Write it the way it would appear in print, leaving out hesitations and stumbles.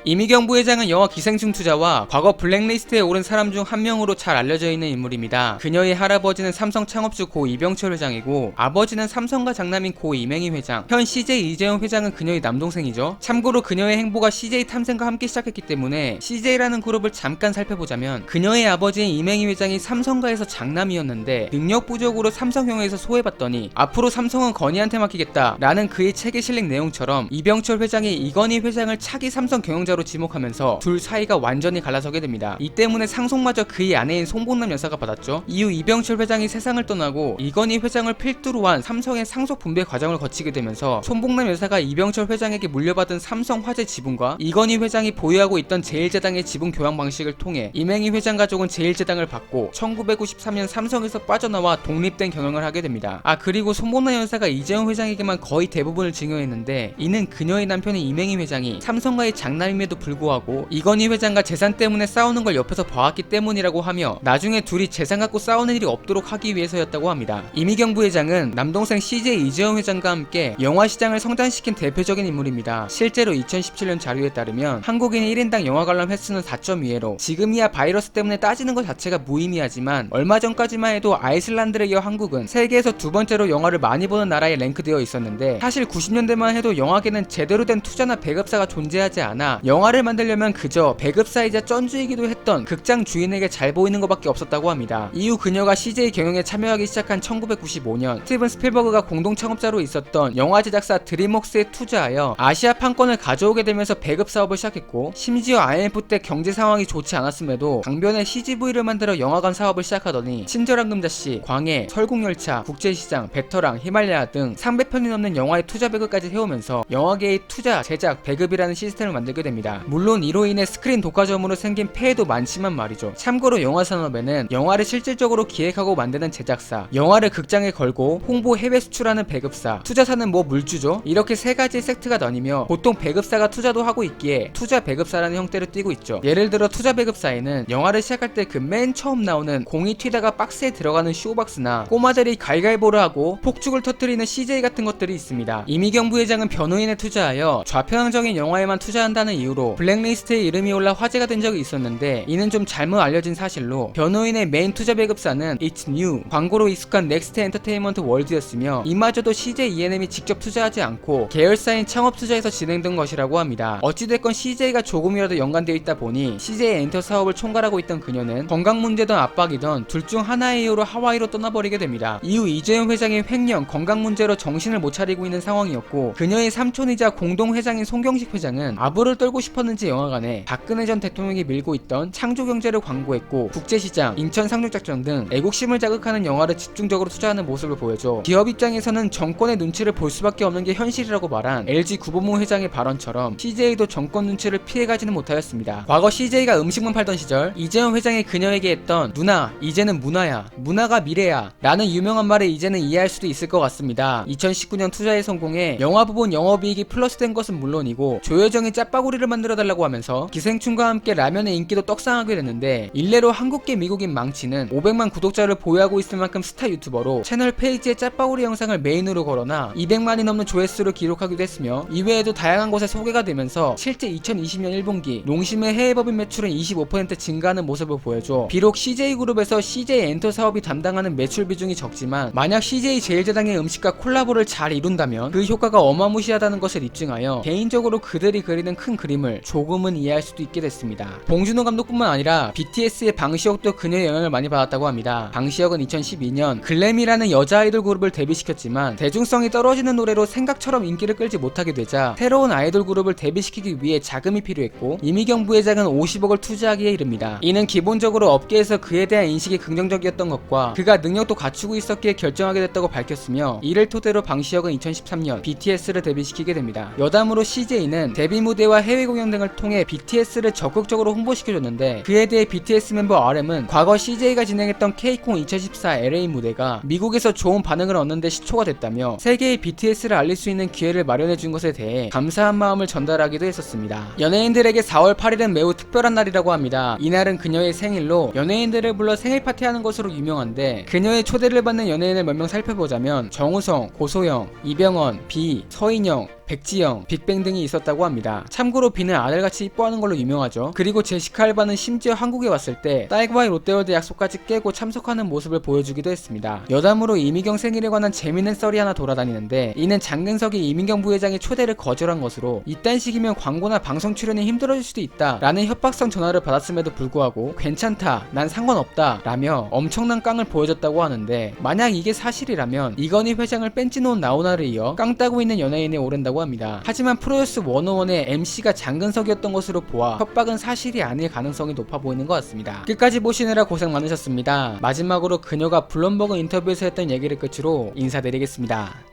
이미경 부회장은 영화 기생충 투자와 과거 블랙리스트에 오른 사람 중 한 명으로 잘 알려져 있는 인물입니다. 그녀의 할아버지는 삼성 창업주 고 이병철 회장이고 아버지는 삼성과 장남인 고 이맹희 회장, 현 CJ 이재용 회장은 그녀의 남동생이죠. 참고로 그녀의 행보가 CJ 탐생과 함께 시작했기 때문에 CJ라는 그룹을 잠깐 살펴보자면 그녀의 아버지인 이맹희 회장이 삼성가에서 장남이었는데 능력 부족으로 삼성형에서 소외받더니 앞으로 삼성은 건희한테 맡기겠다 라는 그의 책에 실린 내용처럼 이병철 회장이 이건희 회장을 차기 삼성 경영자로 지목하면서 둘 사이가 완전히 갈라서게 됩니다. 이 때문에 상속마저 그의 아내인 송봉남 여사가 받았죠. 이후 이병철 회장이 세상을 떠나고 이건희 회장을 필두로 한 삼성의 상속 분배 과정을 거치게 되면서 송봉남 여사가 이병철 회장에게 물려받은 삼성화재 지분과 이건희 회장이 보유하고 있던 제일제당의 지분 교환 방식을 통해 이맹희 회장 가족은 제일제당을 받고 1993년 삼성에서 빠져나와 독립된 경영을 하게 됩니다. 그리고 송봉남 여사가 이재용 회장에게만 거의 대부분을 증여했는데 이는 그녀의 남편인 이맹희 회장이 삼성과의 장남임에도 불구하고 이건희 회장과 재산 때문에 싸우는 걸 옆에서 봐왔기 때문이라고 하며 나중에 둘이 재산 갖고 싸우는 일이 없도록 하기 위해서였다고 합니다. 이미경 부회장은 남동생 CJ 이재용 회장과 함께 영화 시장을 성장시킨 대표적인 인물입니다. 실제로 2017년 자료에 따르면 한국인의 1인당 영화 관람 횟수는 4.2회로 지금이야 바이러스 때문에 따지는 것 자체가 무의미하지만 얼마 전까지만 해도 아이슬란드에 이어 한국은 세계에서 두 번째로 영화를 많이 보는 나라에 랭크되어 있었는데 사실 90년대만 해도 영화계는 제대로 된 투자나 배급사가 존재하지 않아 영화를 만들려면 그저 배급사이자 쩐주이기도 했던 극장 주인에게 잘 보이는 것밖에 없었다고 합니다. 이후 그녀가 CJ 경영에 참여하기 시작한 1995년 스티븐 스필버그가 공동 창업자로 있었던 영화 제작사 드림웍스에 투자하여 아시아 판권을 가져오게 되면서 배급 사업을 시작했고 심지어 IMF 때 경제 상황이 좋지 않았음에도 강변에 CGV를 만들어 영화관 사업을 시작하더니 친절한 금자씨, 광해, 설국열차, 국제시장, 베터랑, 히말라야 등 300편이 넘는 영화의 투자 배급까지 해오면서 영화계의 투자, 제작, 배급이라는 시스템을 만들게 됩니다. 물론 이로 인해 스크린 독과점으로 생긴 폐해도 많지만 말이죠. 참고로 영화 산업에는 영화를 실질적으로 기획하고 만드는 제작사, 영화를 극장에 걸고 홍보 해외 수출하는 배급사, 투자사는 뭐 물주죠. 이렇게 세 가지의 섹트가 나뉘며 보통 배급사가 투자도 하고 있기에 투자 배급사라는 형태를 띠고 있죠. 예를 들어 투자 배급사에는 영화를 시작할 때 그 맨 처음 나오는 공이 튀다가 박스에 들어가는 쇼박스나 꼬마들이 갈갈보를 하고 폭죽을 터뜨리는 CJ 같은 것들이 있습니다. 이미경 부회장은 변호인에 투자하여 좌편향적인 영화에만 투자한다는 이유로 블랙리스트에 이름이 올라 화제가 된 적이 있었는데 이는 좀 잘못 알려진 사실로 변호인의 메인 투자 배급사는 It's New, 광고로 익숙한 넥스트 엔터테인먼트 월드였으며 이마저도 CJ E&M이 직접 투자하지 않고 계열사인 창업투자에서 진행된 것이라고 합니다. 어찌됐건 CJ가 조금이라도 연관되어 있다 보니 CJ 엔터 사업을 총괄하고 있던 그녀는 건강 문제든 압박이든 둘 중 하나의 이유로 하와이로 떠나버리게 됩니다. 이후 이재용 회장의 횡령, 건강 문제로 정신을 못 차리고 있는 상황이었고 그녀의 삼촌이자 공동회장인 송경식 회장은 아부를 떨고 싶었는지 영화관에 박근혜 전 대통령이 밀고 있던 창조경제를 광고했고 국제시장, 인천 상륙작전 등 애국심을 자극하는 영화를 집중적으로 투자하는 모습을 보여줘 기업 입장에서는 정권의 눈치를 볼 수밖에 없는 게 현실이라고 말한 LG 구본무 회장의 발언처럼 CJ도 정권 눈치를 피해가지는 못하였습니다. 과거 CJ가 음식만 팔던 시절 이재용 회장이 그녀에게 했던 누나 이제는 문화야, 문화가 미래야 라는 유명한 말을 이제는 이해할 수도 있을 것 같습니다. 2019년 투자에 성공해 영화 부분 영업이익이 플러스된 것은 물론이고 조여정이 짜파구리를 만들어달라고 하면서 기생충과 함께 라면의 인기도 떡상하게 됐는데 일례로 한국계 미국인 망치는 500만 구독자를 보유하고 있을 만큼 스타 유튜버로 채널 페이지에 짜파구리 영상을 메인으로 걸어놔 200만이 넘는 조회수를 기록하기도 했으며 이외에도 다양한 곳에 소개가 되면서 실제 2020년 1분기 농심의 해외 법인 매출은 25% 증가하는 모습을 보여줘 비록 CJ그룹에서 CJ 엔터 사업이 담당하는 매출 비중이 적지만 만약 CJ 제일제당의 음식과 콜라보를 잘 이룬다면 그 효과가 어마무시하다는 것을 입증하여 개인적으로 그들이 그리는 큰 그림을 조금은 이해할 수도 있게 됐습니다. 봉준호 감독뿐만 아니라 BTS의 방시혁도 그녀의 영향을 많이 받았다고 합니다. 방시혁은 2012년 글램이라는 여자 아이돌 그룹을 데뷔시켰지만 대중성이 떨어지는 노래로 생각처럼 인기를 끌지 못하게 되자 새로운 아이돌 그룹을 데뷔시키기 위해 자금이 필요했고 이미경 부회장은 50억을 투자하기에 이릅니다. 이는 기본적으로 업계에서 그에 대한 인식이 긍정적이었던 것과 그가 능력도 갖추고 있었기에 결정하게 됐다고 밝혔으며 이를 토대로 방시혁은 2013년 BTS를 데뷔시키게 됩니다. 여담으로 CJ는 데뷔 무대와 해외 공연 등을 통해 BTS를 적극적으로 홍보시켜줬는데 그에 대해 BTS 멤버 RM은 과거 CJ가 진행했던 K콘 2014 LA 무대가 미국에서 좋은 반응을 얻는데 시초가 됐다며 세계에 BTS를 알릴 수 있는 기회를 마련해준 것에 대해 감사한 마음을 전달하기도 했었습니다. 연예인들에게 4월 8일은 매우 특별한 날이라고 합니다. 이날은 그녀의 생일로 연예인들을 불러 생일 파티하는 것으로 유명한데 그녀의 초대를 받는 연예인을 몇 명 살펴보자면 정우성, 고소영, 이병헌, 비, 서인영, 백지영, 빅뱅 등이 있었다고 합니다. 참고로 비는 아들같이 이뻐하는 걸로 유명하죠. 그리고 제시카 알바는 심지어 한국에 왔을 때 딸과의 롯데월드 약속까지 깨고 참석하는 모습을 보여주기도 했습니다. 여담으로 이미경 생일에 관한 재밌는 썰이 하나 돌아다니는데, 이는 장근석이 이민경 부회장의 초대를 거절한 것으로 이딴 식이면 광고나 방송 출연이 힘들어질 수도 있다 라는 협박성 전화를 받았음에도 불구하고 괜찮다, 난 상관없다 라며 엄청난 깡을 보여줬다고 하는데, 만약 이게 사실이라면 이건희 회장을 뺀찌놓은 나훈아를 이어 깡 따고 있는 연예인에 오른다고 합니다. 하지만 프로듀스 101의 MC가 장근석이었던 것으로 보아 협박은 사실이 아닐 가능성이 높아 보이는 것 같습니다. 끝까지 보시느라 고생 많으셨습니다. 마지막으로 그녀가 블룸버그 인터뷰에서 했던 얘기를 끝으로 인사드리겠습니다.